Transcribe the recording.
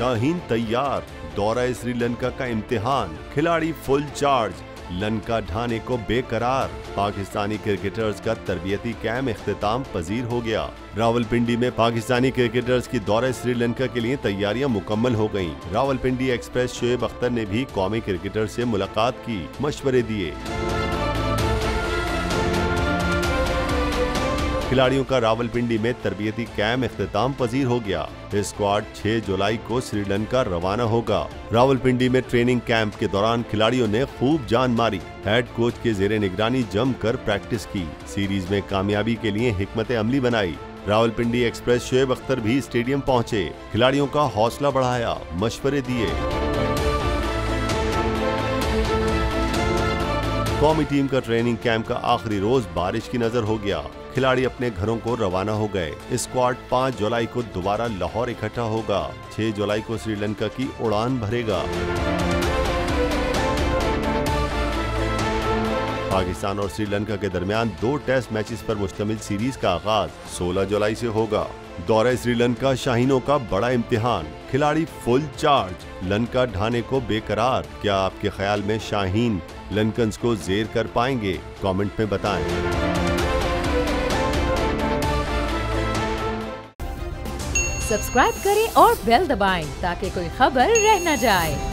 शाहीन तैयार, दौरा श्रीलंका का इम्तिहान, खिलाड़ी फुल चार्ज, लंका ढाने को बेकरार। पाकिस्तानी क्रिकेटर्स का तरबियती कैंप इख्तिताम पजीर हो गया। रावलपिंडी में पाकिस्तानी क्रिकेटर्स की दौरा श्रीलंका के लिए तैयारियां मुकम्मल हो गयीं। रावलपिंडी एक्सप्रेस शोएब अख्तर ने भी कौमी क्रिकेटर से मुलाकात की, मशवरे दिए। खिलाड़ियों का रावलपिंडी में तरबियती कैंप इख्तिताम पजीर हो गया। स्क्वाड 6 जुलाई को श्रीलंका रवाना होगा। रावलपिंडी में ट्रेनिंग कैंप के दौरान खिलाड़ियों ने खूब जान मारी। हेड कोच के जेरे निगरानी जमकर प्रैक्टिस की, सीरीज में कामयाबी के लिए हिकमत अमली बनाई। रावलपिंडी एक्सप्रेस शोएब अख्तर भी स्टेडियम पहुंचे, खिलाड़ियों का हौसला बढ़ाया, मशवरे दिए। कौमी टीम का ट्रेनिंग कैंप का आखिरी रोज बारिश की नजर हो गया। खिलाड़ी अपने घरों को रवाना हो गए। स्क्वाड 5 जुलाई को दोबारा लाहौर इकट्ठा होगा। 6 जुलाई को श्रीलंका की उड़ान भरेगा। पाकिस्तान और श्रीलंका के दरमियान 2 टेस्ट मैचेस पर मुश्तमिल सीरीज का आगाज 16 जुलाई से होगा। दौरा श्रीलंका शाहीनों का बड़ा इम्तिहान, खिलाड़ी फुल चार्ज, लंका ढाने को बेकरार। क्या आपके ख्याल में शाहीन लंकन्स को जेर कर पाएंगे? कमेंट में बताएं। सब्सक्राइब करें और बेल दबाएं ताकि कोई खबर रह न जाए।